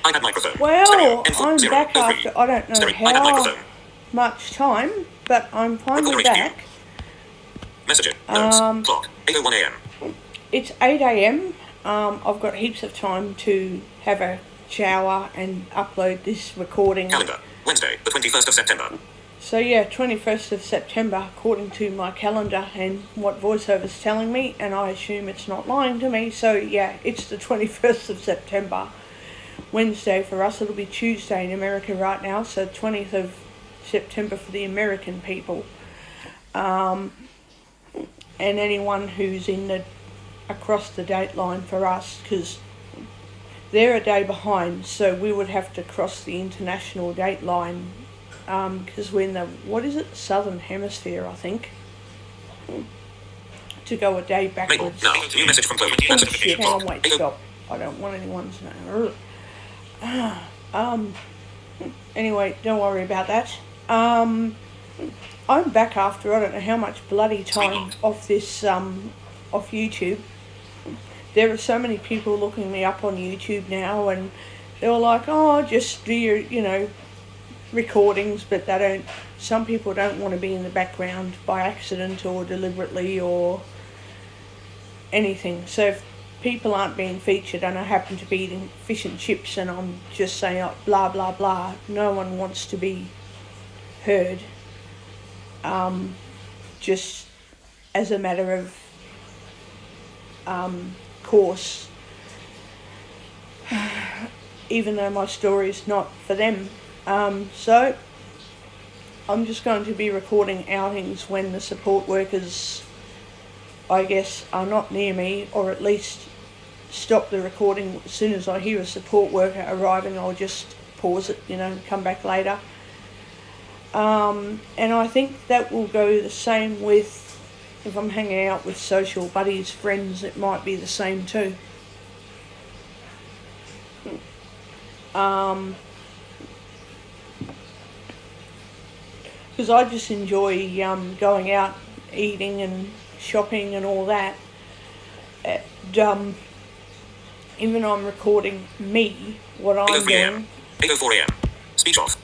iPad microphone. Well, I'm back after I don't know how much time, but I'm finally back. Messaging. Notes. Clock. 8:01 a.m. It's 8 a.m. I've got heaps of time to have a shower and upload this recording. Calendar. Wednesday, the 21st of September. So yeah, 21st of September, according to my calendar and what VoiceOver's telling me, and I assume it's not lying to me. So yeah, it's the 21st of September. Wednesday for us, it'll be Tuesday in America right now, so 20th of September for the American people. And anyone who's across the date line for us, because they're a day behind, so we would have to cross the international date line, because we're in the, Southern Hemisphere, I think, to go a day backwards. No, new message from Chloe. Oh shit, hang on, wait, stop. I don't want anyone to know. Anyway, don't worry about that. I'm back after I don't know how much bloody time off this, off YouTube. There are so many people looking me up on YouTube now, and they were like, oh, just do your, recordings, but some people don't want to be in the background by accident or deliberately or anything. So if people aren't being featured and I happen to be eating fish and chips and I'm just saying blah blah blah, no one wants to be heard, just as a matter of course, even though my story's not for them. So I'm just going to be recording outings when the support workers, I guess, are not near me, or at least stop the recording as soon as I hear a support worker arriving. I'll just pause it, come back later. And I think that will go the same with, if I'm hanging out with social buddies, friends, it might be the same too. Because I just enjoy going out, eating and shopping and all that. And, even though I'm recording me, what I'm doing. 8:04 a.m. Speech off.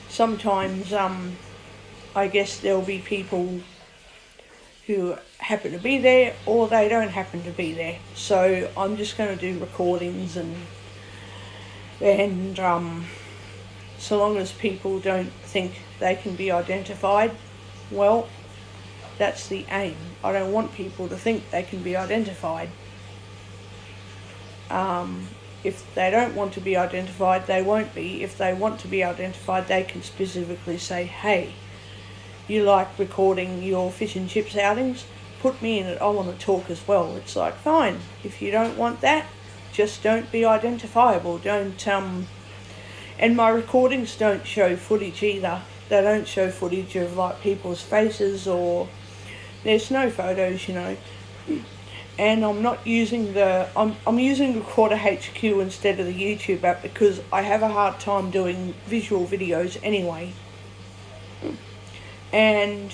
Sometimes, I guess there'll be people who happen to be there, or they don't happen to be there. So I'm just going to do recordings, and so long as people don't think they can be identified, well, that's the aim. I don't want people to think they can be identified. If they don't want to be identified, they won't be. If they want to be identified, they can specifically say, hey, you like recording your fish and chips outings? Put me in it, I want to talk as well. It's like, fine, if you don't want that, just don't be identifiable. And my recordings don't show footage either. They don't show footage of people's faces, or there's no photos, And I'm not using I'm using Recorder HQ instead of the YouTube app, because I have a hard time doing visual videos anyway. And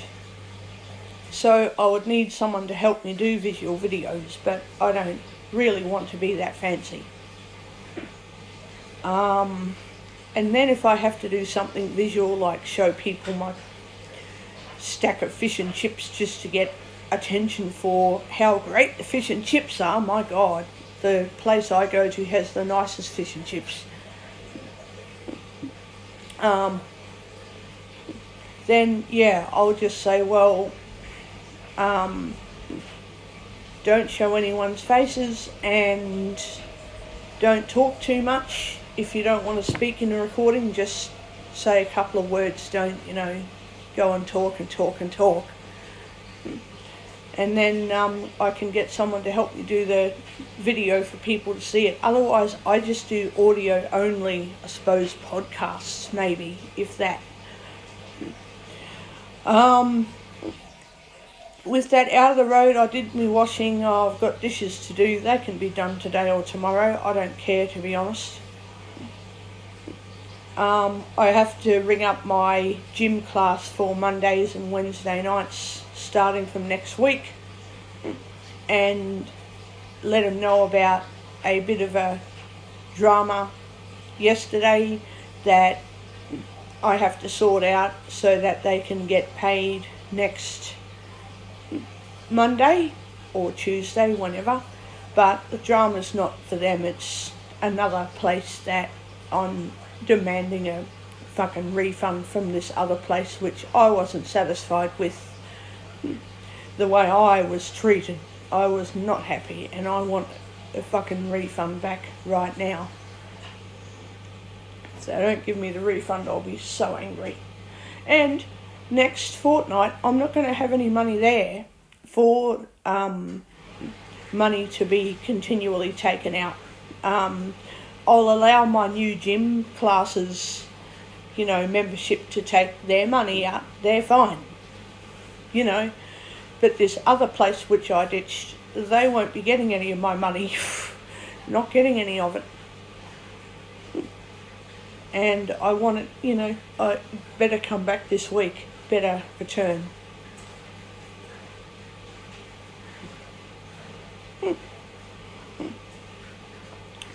so I would need someone to help me do visual videos, but I don't really want to be that fancy. And then if I have to do something visual, like show people my stack of fish and chips just to get attention for how great the fish and chips are, my God, the place I go to has the nicest fish and chips. Then yeah, I'll just say, well, don't show anyone's faces and don't talk too much. If you don't want to speak in a recording, just say a couple of words. Don't, go and talk and talk and talk. And then I can get someone to help me do the video for people to see it. Otherwise, I just do audio only, I suppose, podcasts, maybe, if that. With that out of the road, I did my washing. I've got dishes to do. They can be done today or tomorrow. I don't care, to be honest. I have to ring up my gym class for Mondays and Wednesday nights starting from next week, and let them know about a bit of a drama yesterday that I have to sort out so that they can get paid next Monday or Tuesday, whenever. But the drama's not for them, it's another place that I'm demanding a fucking refund from this other place, which I wasn't satisfied with the way I was treated. I was not happy, and I want a fucking refund back right now. So don't give me the refund, I'll be so angry. And next fortnight, I'm not going to have any money there for money to be continually taken out. I'll allow my new gym classes, membership to take their money out. They're fine, But this other place which I ditched, they won't be getting any of my money. Not getting any of it. And I want it, I better come back this week. Better return.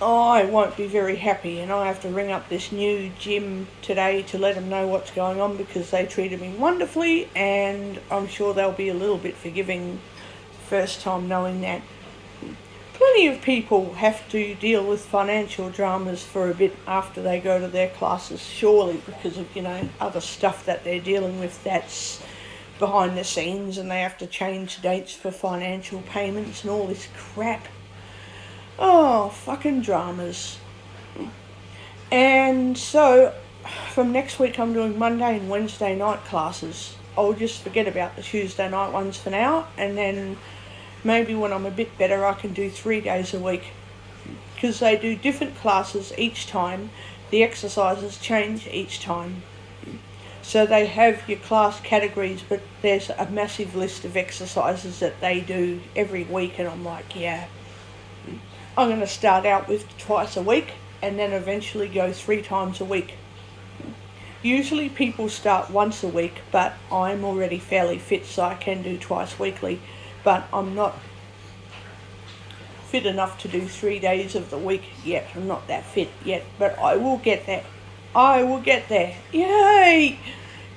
I won't be very happy, and I have to ring up this new gym today to let them know what's going on, because they treated me wonderfully, and I'm sure they'll be a little bit forgiving first time knowing that. Plenty of people have to deal with financial dramas for a bit after they go to their classes, surely because of, other stuff that they're dealing with that's behind the scenes, and they have to change dates for financial payments and all this crap. Oh, fucking dramas. And so, from next week I'm doing Monday and Wednesday night classes. I'll just forget about the Tuesday night ones for now, and then maybe when I'm a bit better I can do 3 days a week. Because they do different classes each time. The exercises change each time. So they have your class categories, but there's a massive list of exercises that they do every week, and I'm like, yeah. I'm going to start out with twice a week and then eventually go 3 times a week. Usually people start once a week, but I'm already fairly fit, so I can do twice weekly. But I'm not fit enough to do 3 days of the week yet. I'm not that fit yet, but I will get there. I will get there. Yay!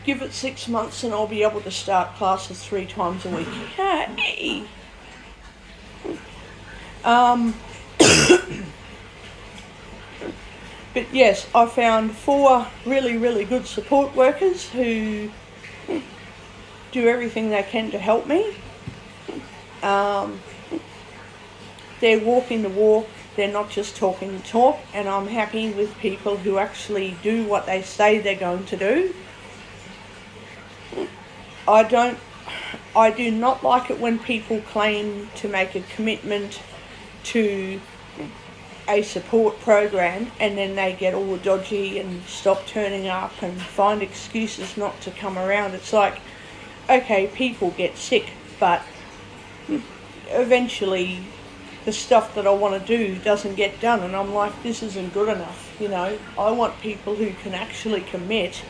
Give it 6 months and I'll be able to start classes 3 times a week. Yay! But yes, I found 4 really, really good support workers who do everything they can to help me. They're walking the walk, they're not just talking the talk, and I'm happy with people who actually do what they say they're going to do. I do not like it when people claim to make a commitment to a support program and then they get all dodgy and stop turning up and find excuses not to come around. It's like, okay, people get sick, but eventually the stuff that I want to do doesn't get done, and I'm like, this isn't good enough, I want people who can actually commit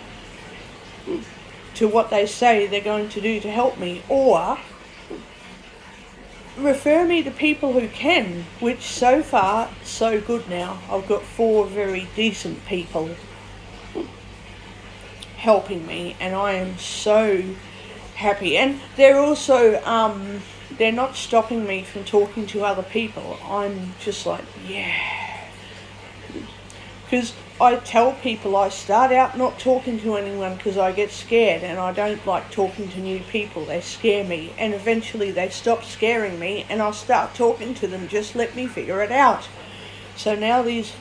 to what they say they're going to do to help me, or refer me to people who can, which so far, so good now. I've got 4 very decent people helping me, and I am so happy. And they're also, they're not stopping me from talking to other people. I'm just like, yeah. Because I tell people I start out not talking to anyone because I get scared, and I don't like talking to new people. They scare me, and eventually they stop scaring me and I'll start talking to them. Just let me figure it out. So now these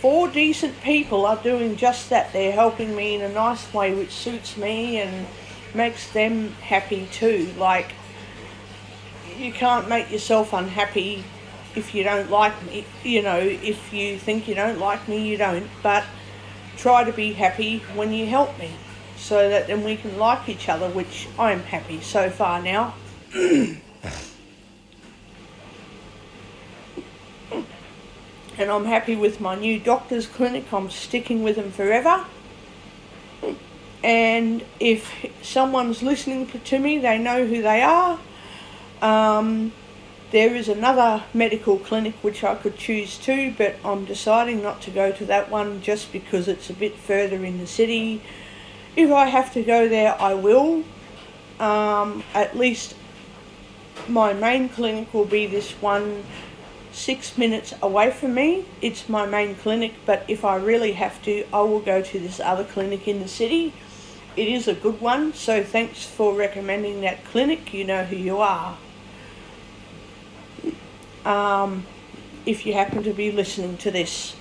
4 decent people are doing just that. They're helping me in a nice way which suits me and makes them happy too. Like, you can't make yourself unhappy if you don't like me. If you think you don't like me, you don't. But try to be happy when you help me, so that then we can like each other, which I'm happy so far now. And I'm happy with my new doctor's clinic. I'm sticking with them forever. And if someone's listening to me, they know who they are. There is another medical clinic which I could choose to, but I'm deciding not to go to that one just because it's a bit further in the city. If I have to go there, I will. At least my main clinic will be this one 6 minutes away from me. It's my main clinic, but if I really have to, I will go to this other clinic in the city. It is a good one, so thanks for recommending that clinic. You know who you are. If you happen to be listening to this.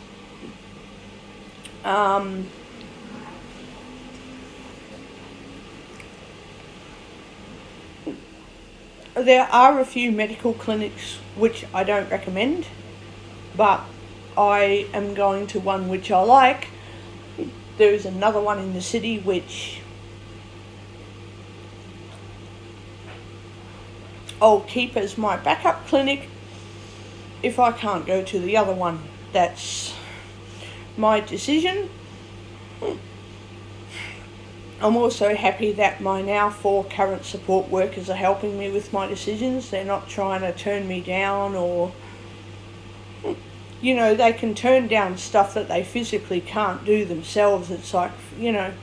There are a few medical clinics which I don't recommend, but I am going to one which I like. There is another one in the city which I'll keep as my backup clinic if I can't go to the other one. That's my decision. I'm also happy that my now 4 current support workers are helping me with my decisions. They're not trying to turn me down, or, you know, they can turn down stuff that they physically can't do themselves. It's like, you know,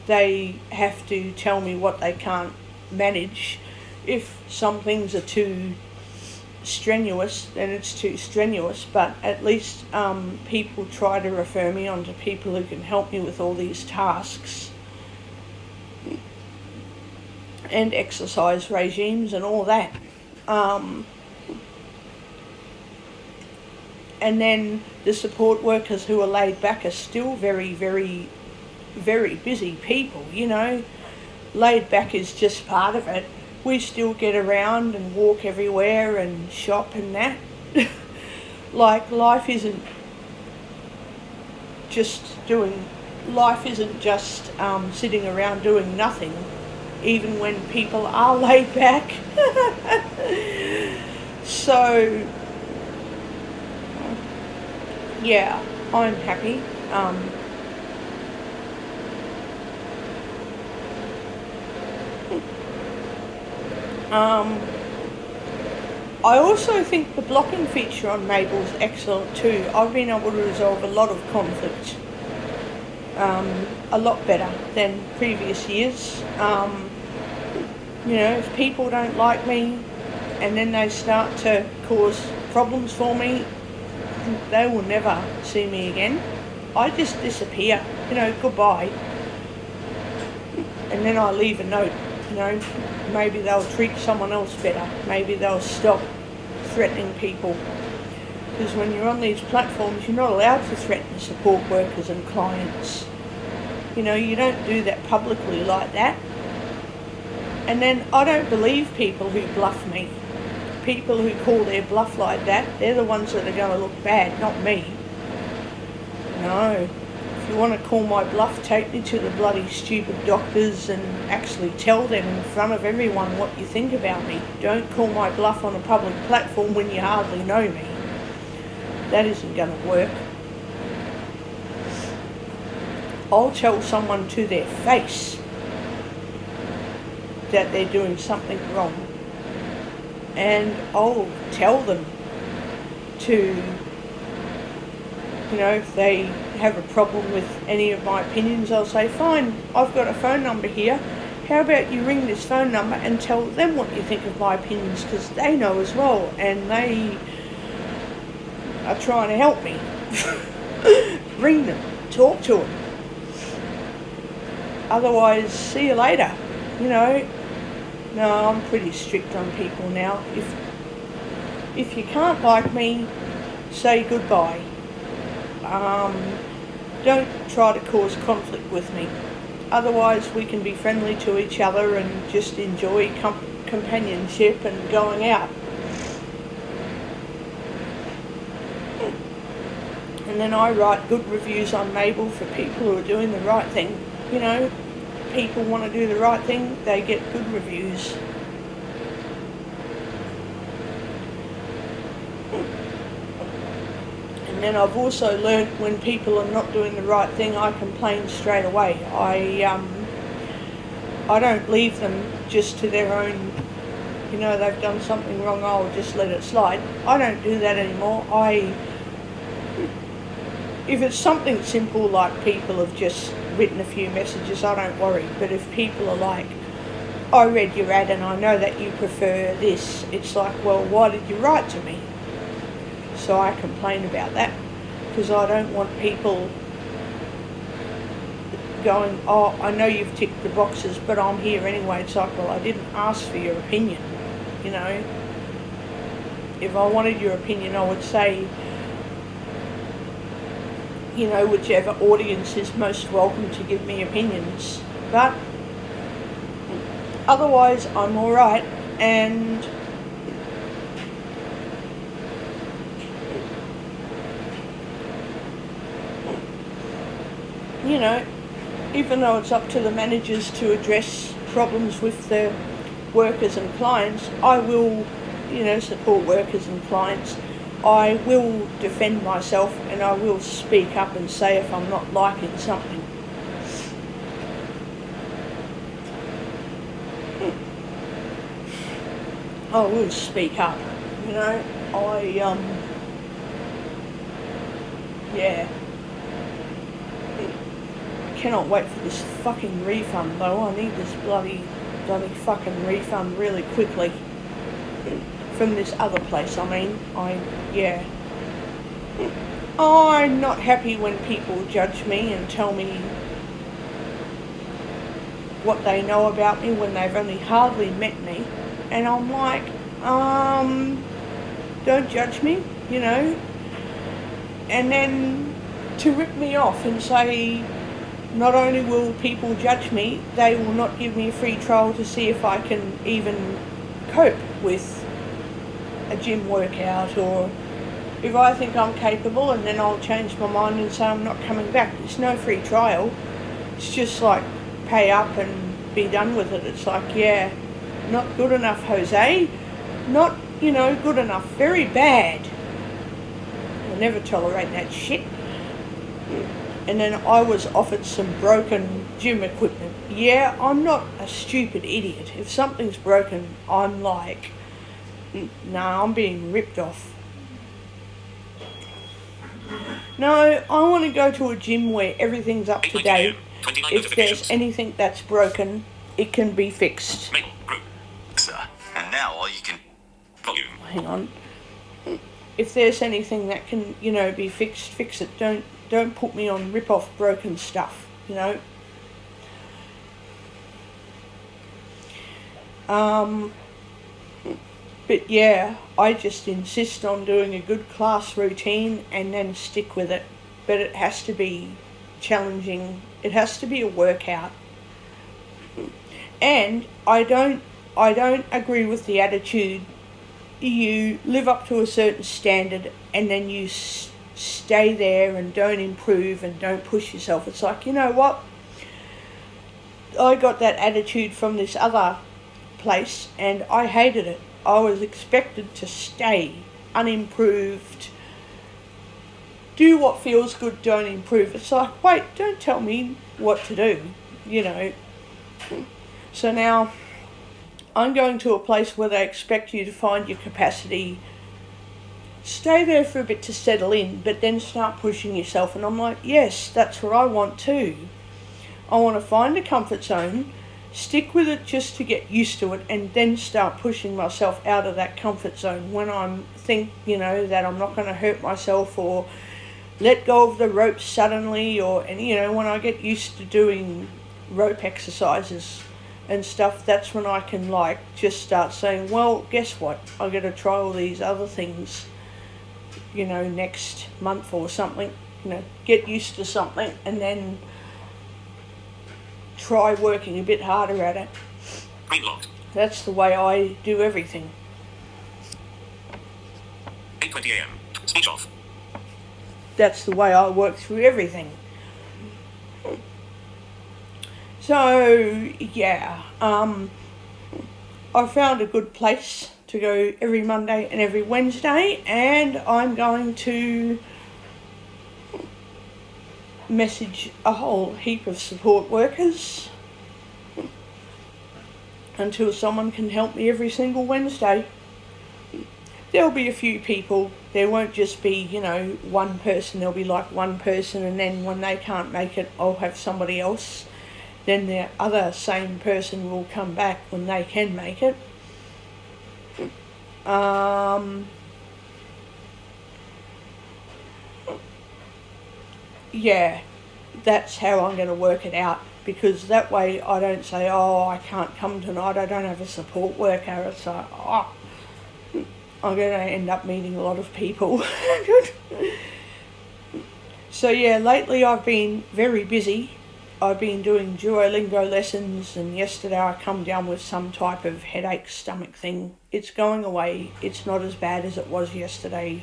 they have to tell me what they can't manage. If some things are too strenuous, then it's too strenuous, but at least people try to refer me on to people who can help me with all these tasks and exercise regimes and all that. And then the support workers who are laid back are still very, very, very busy people, you know. Laid back is just part of it. We still get around and walk everywhere and shop and that. Like, life isn't just sitting around doing nothing, even when people are laid back. So, yeah, I'm happy. I also think the blocking feature on Mable is excellent too. I've been able to resolve a lot of conflict a lot better than previous years. You know, if people don't like me and then they start to cause problems for me, they will never see me again. I just disappear, you know, goodbye. And then I leave a note, you know. Maybe they'll treat someone else better. Maybe they'll stop threatening people. Because when you're on these platforms, you're not allowed to threaten support workers and clients. You know, you don't do that publicly like that. And then I don't believe people who bluff me. People who call their bluff like that, they're the ones that are going to look bad, not me. No. If you want to call my bluff, take me to the bloody stupid doctors and actually tell them in front of everyone what you think about me. Don't call my bluff on a public platform when you hardly know me. That isn't going to work. I'll tell someone to their face that they're doing something wrong. And I'll tell them to, you know, if they have a problem with any of my opinions, I'll say, fine, I've got a phone number here. How about you ring this phone number and tell them what you think of my opinions, because they know as well and they are trying to help me. Ring them, talk to them. Otherwise, see you later, you know. No, I'm pretty strict on people now. If you can't like me, say goodbye. Don't try to cause conflict with me. Otherwise, we can be friendly to each other and just enjoy companionship and going out. And then I write good reviews on Mable for people who are doing the right thing. You know, people want to do the right thing, they get good reviews. And then I've also learnt when people are not doing the right thing, I complain straight away. I don't leave them just to their own you know, they've done something wrong, I'll just let it slide. I don't do that anymore. If it's something simple like people have just written a few messages, I don't worry. But if people are like, I read your ad and I know that you prefer this, it's like, well, why did you write to me? So I complain about that, because I don't want people going, oh, I know you've ticked the boxes, but I'm here anyway. It's like, well, I didn't ask for your opinion, you know. If I wanted your opinion, I would say, you know, whichever audience is most welcome to give me opinions. But otherwise, I'm alright, and you know, even though it's up to the managers to address problems with the workers and clients, I will, you know, support workers and clients. I will defend myself, and I will speak up and say if I'm not liking something. I will speak up, you know. Yeah. Cannot wait for this fucking refund though. I need this bloody fucking refund really quickly. From this other place, I mean. Yeah. I'm not happy when people judge me and tell me what they know about me when they've only hardly met me. And I'm like, don't judge me, you know. And then to rip me off and say, not only will people judge me, they will not give me a free trial to see if I can even cope with a gym workout, or if I think I'm capable, and then I'll change my mind and say I'm not coming back. There's no free trial. It's just like pay up and be done with it. It's like, yeah, not good enough, Jose. Not, you know, good enough. Very bad. I'll never tolerate that shit. And then I was offered some broken gym equipment. Yeah, I'm not a stupid idiot. If something's broken, I'm like, nah, I'm being ripped off. No, I want to go to a gym where everything's up to date. If there's anything that's broken, it can be fixed. Mail group. And now all you can... Volume. Hang on. If there's anything that can, you know, be fixed, fix it. Don't put me on rip-off broken stuff, you know. But yeah, I just insist on doing a good class routine and then stick with it. But it has to be challenging. It has to be a workout. And I don't agree with the attitude, you live up to a certain standard and then you stay there and don't improve and don't push yourself. It's like, you know what? I got that attitude from this other place and I hated it. I was expected to stay unimproved. Do what feels good, don't improve. It's like, wait, don't tell me what to do, you know. So now I'm going to a place where they expect you to find your capacity, stay there for a bit to settle in, but then start pushing yourself. And I'm like, yes, that's what I want too. I want to find a comfort zone, stick with it just to get used to it, and then start pushing myself out of that comfort zone when I'm you know, that I'm not going to hurt myself or let go of the ropes suddenly, or, and you know, when I get used to doing rope exercises and stuff, that's when I can like just start saying, well, guess what, I'm going to try all these other things, you know, next month or something, you know, get used to something and then try working a bit harder at it. Green locked. That's the way I do everything. 8:20 a.m. Speech off. That's the way I work through everything. So, yeah, I found a good place to go every Monday and every Wednesday, and I'm going to message a whole heap of support workers until someone can help me every single Wednesday. There'll be a few people. There won't just be, one person. There'll be like one person, and then when they can't make it, I'll have somebody else. Then the other same person will come back when they can make it. Yeah, that's how I'm going to work it out, because that way I don't say, oh, I can't come tonight, I don't have a support worker. It's like, oh, I'm going to end up meeting a lot of people. So yeah, lately I've been very busy. I've been doing Duolingo lessons, and yesterday I come down with some type of headache, stomach thing. It's going away. It's not as bad as it was yesterday.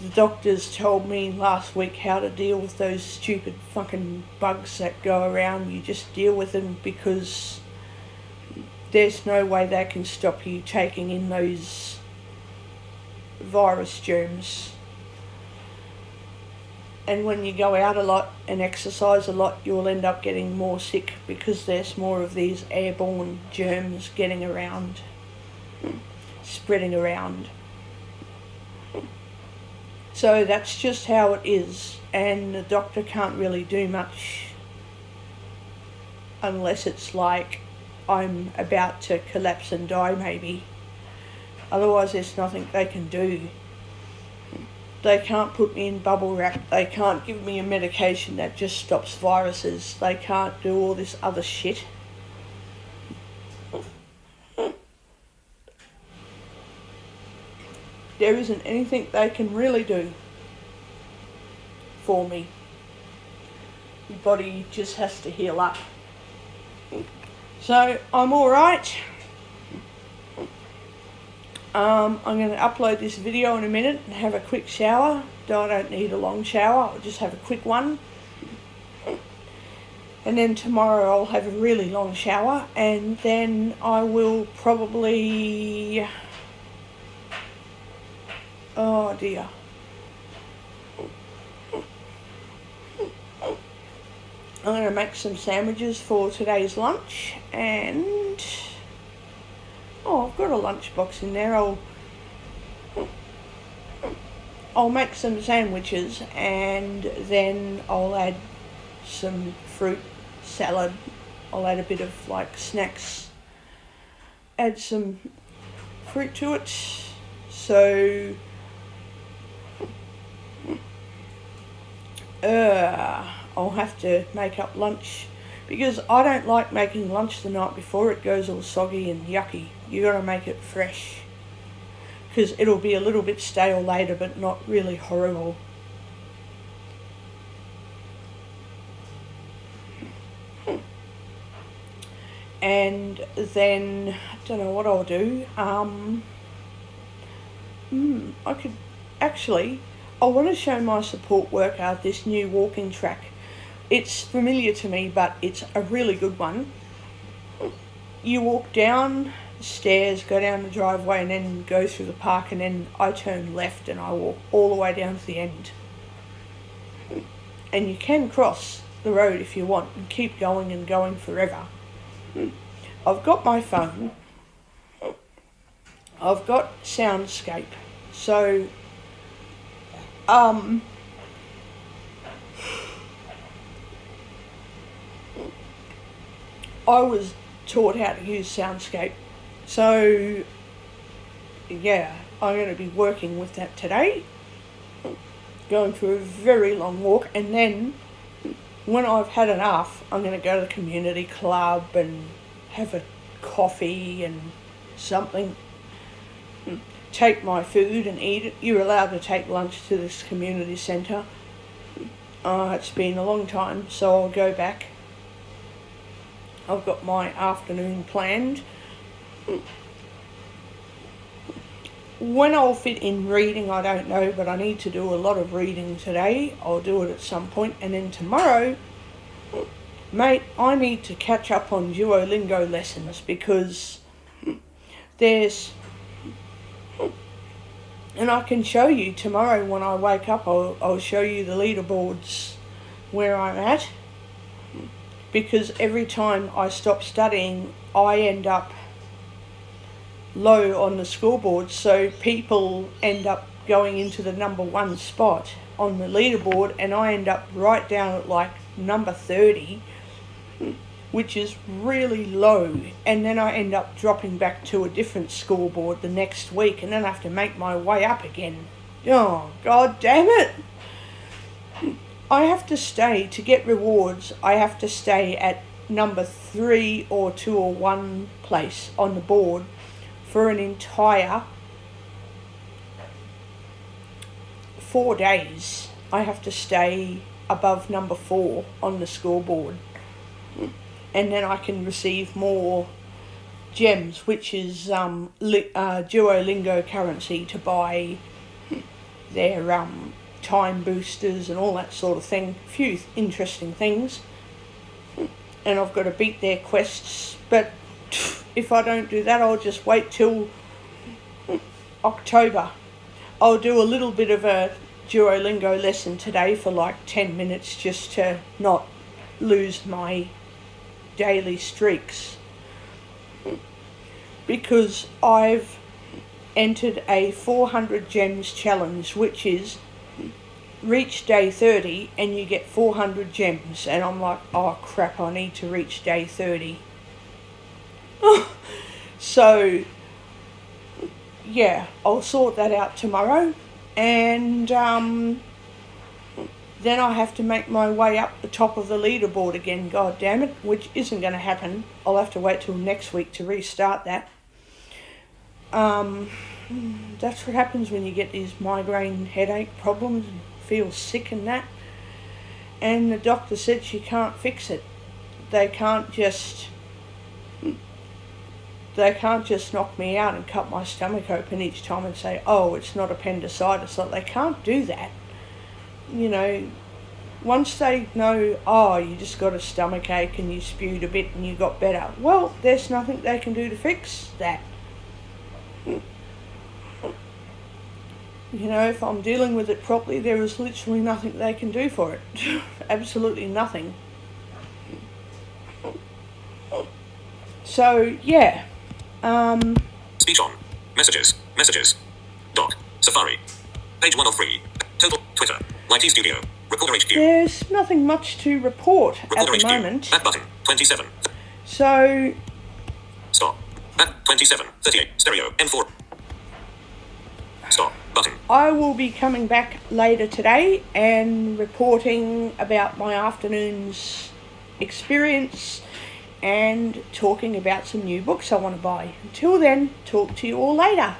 The doctors told me last week how to deal with those stupid fucking bugs that go around. You just deal with them, because there's no way they can stop you taking in those virus germs. And when you go out a lot and exercise a lot, you'll end up getting more sick, because there's more of these airborne germs getting around, spreading around. So that's just how it is, and the doctor can't really do much unless it's like I'm about to collapse and die, maybe. Otherwise there's nothing they can do. They can't put me in bubble wrap. They can't give me a medication that just stops viruses. They can't do all this other shit. There isn't anything they can really do for me. My body just has to heal up. So I'm alright. I'm going to upload this video in a minute and have a quick shower. I don't need a long shower, I'll just have a quick one. And then tomorrow I'll have a really long shower, and then I will probably... Oh dear. I'm going to make some sandwiches for today's lunch, and... Oh, I've got a lunchbox in there. I'll make some sandwiches, and then I'll add some fruit salad. I'll add a bit of like snacks. Add some fruit to it. So I'll have to make up lunch, because I don't like making lunch the night before. It goes all soggy and yucky. You got to make it fresh, because it'll be a little bit stale later, but not really horrible. And then I don't know what I'll do. I could actually, I want to show my support worker this new walking track. It's familiar to me, but it's a really good one. You walk down the stairs, go down the driveway, and then go through the park, and then I turn left and I walk all the way down to the end. And you can cross the road if you want and keep going and going forever. I've got my phone. I've got Soundscape. So, I was taught how to use Soundscape. So, yeah, I'm going to be working with that today. Going for a very long walk, and then when I've had enough, I'm going to go to the community club and have a coffee and something. Take my food and eat it. You're allowed to take lunch to this community centre. It's been a long time, so I'll go back. I've got my afternoon planned. When I'll fit in reading, I don't know, but I need to do a lot of reading today. I'll do it at some point, and then tomorrow, mate, I need to catch up on Duolingo lessons, because there's... And I can show you tomorrow when I wake up, I'll show you the leaderboards where I'm at. because every time I stop studying, I end up low on the scoreboard, so people end up going into the number 1 spot on the leaderboard, and I end up right down at like number 30, which is really low, and then I end up dropping back to a different scoreboard the next week, and then I have to make my way up again. Oh, god damn it! I have to stay, to get rewards, I have to stay at number 3 or 2 or 1 place on the board for an entire 4 days. I have to stay above number 4 on the scoreboard. And then I can receive more gems, which is Duolingo currency, to buy their time boosters and all that sort of thing. A few interesting things. And I've got to beat their quests, but if I don't do that, I'll just wait till October. I'll do a little bit of a Duolingo lesson today for like 10 minutes, just to not lose my daily streaks, because I've entered a 400 gems challenge, which is reach day 30 and you get 400 gems, and I'm like, oh crap, I need to reach day 30. So yeah, I'll sort that out tomorrow, and then I have to make my way up the top of the leaderboard again, god damn it, which isn't going to happen. I'll have to wait till next week to restart that. That's what happens when you get these migraine headache problems and feel sick and that. And the doctor said she can't fix it. They can't just knock me out and cut my stomach open each time and say, oh, it's not appendicitis. Like, they can't do that. You know, once they know, oh, you just got a stomach ache and you spewed a bit and you got better, well, there's nothing they can do to fix that. You know, if I'm dealing with it properly, there is literally nothing they can do for it. Absolutely nothing. So, yeah. Speech on. Messages. Messages. Doc. Safari. Page 1 of 3. Total. Twitter. Lighty Studio. Recorder HQ. There's nothing much to report Recorder at the HQ. moment. Back button. 27. So, Stop. Back 27. 38. Stereo. M4. Stop. Button. I will be coming back later today and reporting about my afternoon's experience and talking about some new books I want to buy. Until then, talk to you all later.